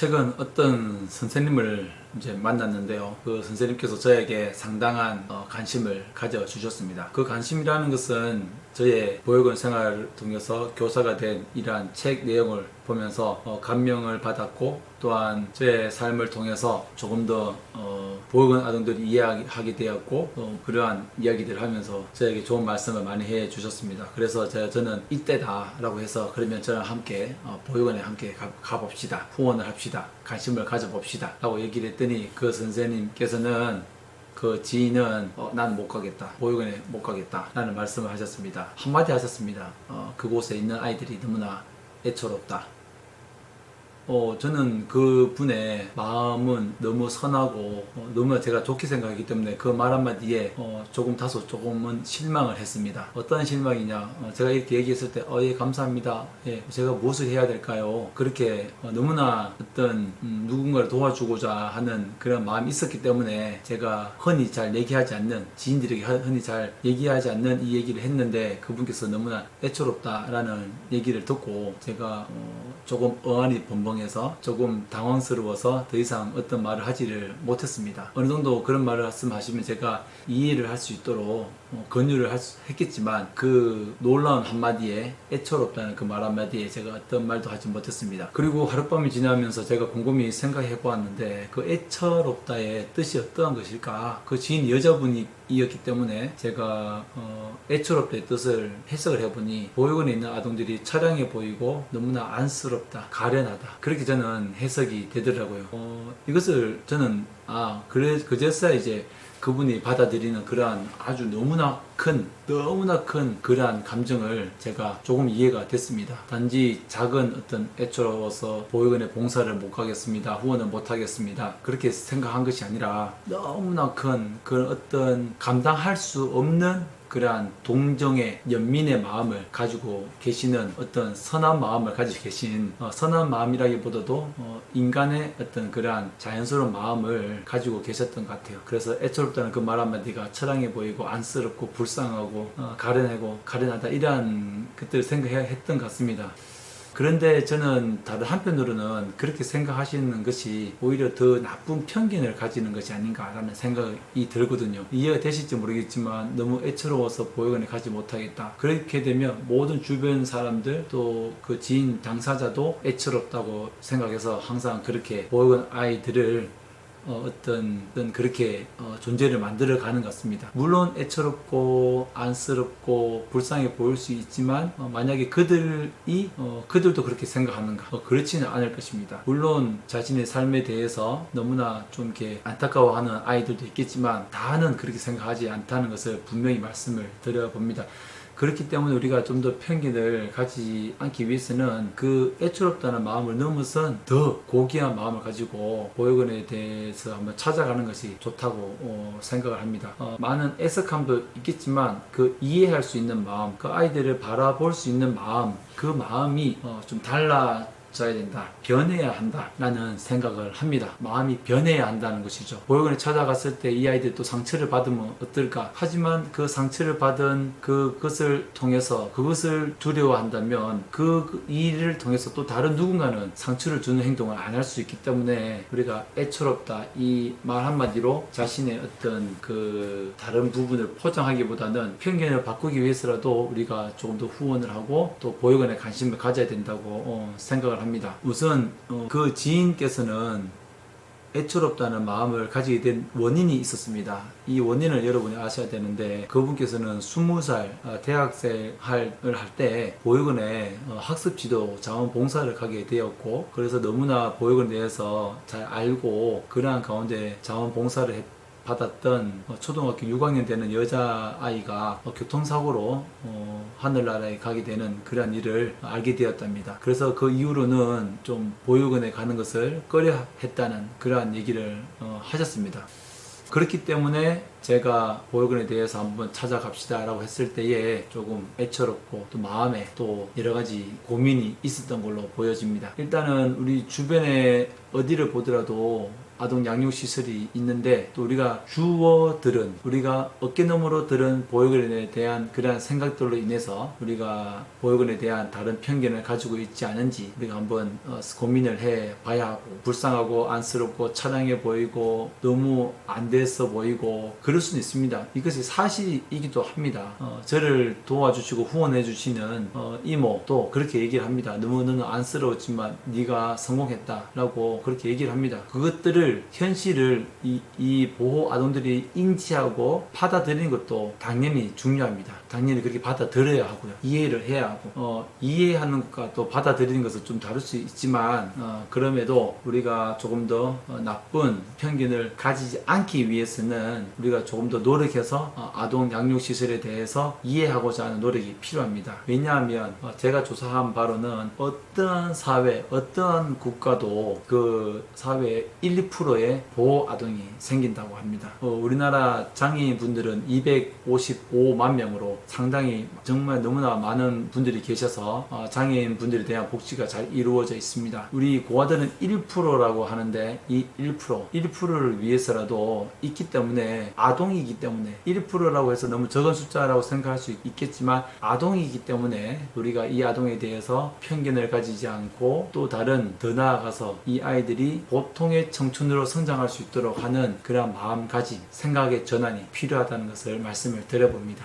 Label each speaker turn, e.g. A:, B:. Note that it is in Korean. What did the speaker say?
A: 최근 어떤 선생님을 이제 만났는데요. 그 선생님께서 저에게 상당한 관심을 가져주셨습니다. 그 관심이라는 것은 저의 보육원 생활을 통해서 교사가 된 이러한 책 내용을 보면서 감명을 받았고, 또한 저의 삶을 통해서 조금 더 보육원 아동들이 이해하게 되었고, 그러한 이야기들을 하면서 저에게 좋은 말씀을 많이 해주셨습니다. 그래서 저는 이때다 라고 해서, 그러면 저랑 함께 보육원에 함께 가봅시다, 후원을 합시다, 관심을 가져봅시다 라고 얘기를 했더니, 그 선생님께서는 그 지인은 난 못 가겠다, 보육원에 못 가겠다 라는 말씀을 하셨습니다. 한마디 하셨습니다. 그곳에 있는 아이들이 너무나 애처롭다. 저는 그 분의 마음은 너무 선하고 너무 제가 좋게 생각하기 때문에 그 말 한마디에 조금은 실망을 했습니다. 어떤 실망이냐, 제가 이렇게 얘기했을 때 예, 감사합니다, 예, 제가 무엇을 해야 될까요? 그렇게 너무나 어떤 누군가를 도와주고자 하는 그런 마음이 있었기 때문에 제가 흔히 잘 얘기하지 않는, 지인들에게 흔히 잘 얘기하지 않는 이 얘기를 했는데, 그분께서 너무나 애처롭다라는 얘기를 듣고 제가 조금 어안이 번벙해서 조금 당황스러워서 더 이상 어떤 말을 하지를 못했습니다. 어느 정도 그런 말을 말씀하시면 제가 이해를 할 수 있도록 권유를 했겠지만, 그 놀라운 한마디에, 애처롭다는 그 말 한마디에 제가 어떤 말도 하지 못했습니다. 그리고 하룻밤이 지나면서 제가 곰곰이 생각해 보았는데, 그 애처롭다의 뜻이 어떠한 것일까? 그 지인 여자분이었기 때문에 제가 애처롭다의 뜻을 해석을 해보니, 보육원에 있는 아동들이 처량해 보이고 너무나 안쓰럽다, 가련하다, 그렇게 저는 해석이 되더라고요. 이것을 저는 그제서야 이제 그분이 받아들이는 그러한 아주 너무나 큰 그러한 감정을 제가 조금 이해가 됐습니다. 단지 작은 어떤 애처로워서 보육원에 봉사를 못 가겠습니다, 후원을 못 하겠습니다, 그렇게 생각한 것이 아니라 너무나 큰 그런 어떤 감당할 수 없는 그러한 동정의 연민의 마음을 가지고 계시는, 어떤 선한 마음을 가지고 계신, 선한 마음이라기보다도 인간의 어떤 그러한 자연스러운 마음을 가지고 계셨던 것 같아요. 그래서 애처롭다는 그 말 한마디가 처량해 보이고 안쓰럽고 불쌍하고 가련하다, 이러한 것들을 생각했던 것 같습니다. 그런데 저는 다른 한편으로는 그렇게 생각하시는 것이 오히려 더 나쁜 편견을 가지는 것이 아닌가라는 생각이 들거든요. 이해가 되실지 모르겠지만, 너무 애처로워서 보육원에 가지 못하겠다, 그렇게 되면 모든 주변 사람들, 또 그 지인 당사자도 애처롭다고 생각해서 항상 그렇게 보육원 아이들을 어떤 그렇게 존재를 만들어 가는 것 같습니다. 물론 애처롭고 안쓰럽고 불쌍해 보일 수 있지만, 만약에 그들도 그렇게 생각하는가? 그렇지는 않을 것입니다. 물론 자신의 삶에 대해서 너무나 좀 이렇게 안타까워하는 아이들도 있겠지만, 다는 그렇게 생각하지 않다는 것을 분명히 말씀을 드려봅니다. 그렇기 때문에 우리가 좀 더 편견을 가지지 않기 위해서는 그 애처롭다는 마음을 넘어선 더 고귀한 마음을 가지고 보육원에 대해서 한번 찾아가는 것이 좋다고 생각을 합니다. 많은 애석함도 있겠지만, 그 이해할 수 있는 마음, 그 아이들을 바라볼 수 있는 마음, 그 마음이 좀 달라져야 된다, 변해야 한다 라는 생각을 합니다. 마음이 변해야 한다는 것이죠. 보육원에 찾아갔을 때 이 아이들이 또 상처를 받으면 어떨까? 하지만 그 상처를 받은 그것을 통해서, 그것을 두려워한다면 그 일을 통해서 또 다른 누군가는 상처를 주는 행동을 안 할 수 있기 때문에, 우리가 애처롭다 이 말 한마디로 자신의 어떤 그 다른 부분을 포장하기보다는 편견을 바꾸기 위해서라도 우리가 조금 더 후원을 하고 또 보육원에 관심을 가져야 된다고 생각을 합니다. 우선 그 지인께서는 애처롭다는 마음을 가지게 된 원인이 있었습니다. 이 원인을 여러분이 아셔야 되는데, 그분께서는 20살 대학생을 할 때 보육원에 학습지도 자원봉사를 가게 되었고, 그래서 너무나 보육원에 대해서 잘 알고 그러한 가운데 자원봉사를 받았던 초등학교 6학년 되는 여자아이가 교통사고로 하늘나라에 가게 되는 그런 일을 알게 되었답니다. 그래서 그 이후로는 좀 보육원에 가는 것을 꺼려 했다는 그러한 얘기를 하셨습니다. 그렇기 때문에 제가 보육원에 대해서 한번 찾아갑시다 라고 했을 때에 조금 애처롭고 또 마음에 또 여러가지 고민이 있었던 걸로 보여집니다. 일단은 우리 주변에 어디를 보더라도 아동 양육 시설이 있는데 또 우리가 주어들은 우리가 어깨너머로 들은 보육원에 대한 그러한 생각들로 인해서 우리가 보육원에 대한 다른 편견을 가지고 있지 않은지 우리가 한번 고민을 해 봐야 하고, 불쌍하고 안쓰럽고 차량해 보이고 너무 안 돼서 보이고 그럴 수는 있습니다. 이것이 사실이기도 합니다. 저를 도와주시고 후원해 주시는 이모도 그렇게 얘기를 합니다. 너무 안쓰러웠지만 네가 성공했다라고 그렇게 얘기를 합니다. 그것들을 현실을 이 보호 아동들이 인지하고 받아들이는 것도 당연히 중요합니다. 당연히 그렇게 받아들여야 하고요. 이해를 해야 하고 이해하는 것과 또 받아들이는 것은 좀 다를 수 있지만 그럼에도 우리가 조금 더 나쁜 편견을 가지지 않기 위해서는 우리가 조금 더 노력해서 아동 양육 시설에 대해서 이해하고자 하는 노력이 필요합니다. 왜냐하면 제가 조사한 바로는 어떠한 사회, 어떠한 국가도 그 사회의 1, 2%의 보호 아동이 생긴다고 합니다. 우리나라 장애인 분들은 255만 명으로 상당히 정말 너무나 많은 분들이 계셔서 장애인 분들에 대한 복지가 잘 이루어져 있습니다. 우리 고아들은 1%라고 하는데 이 1%를 위해서라도 있기 때문에, 아동이기 때문에 1%라고 해서 너무 적은 숫자라고 생각할 수 있겠지만 아동이기 때문에 우리가 이 아동에 대해서 편견을 가지지 않고 또 다른 더 나아가서 이 아이들이 보통의 청춘으로 성장할 수 있도록 하는 그런 마음가짐, 생각의 전환이 필요하다는 것을 말씀을 드려봅니다.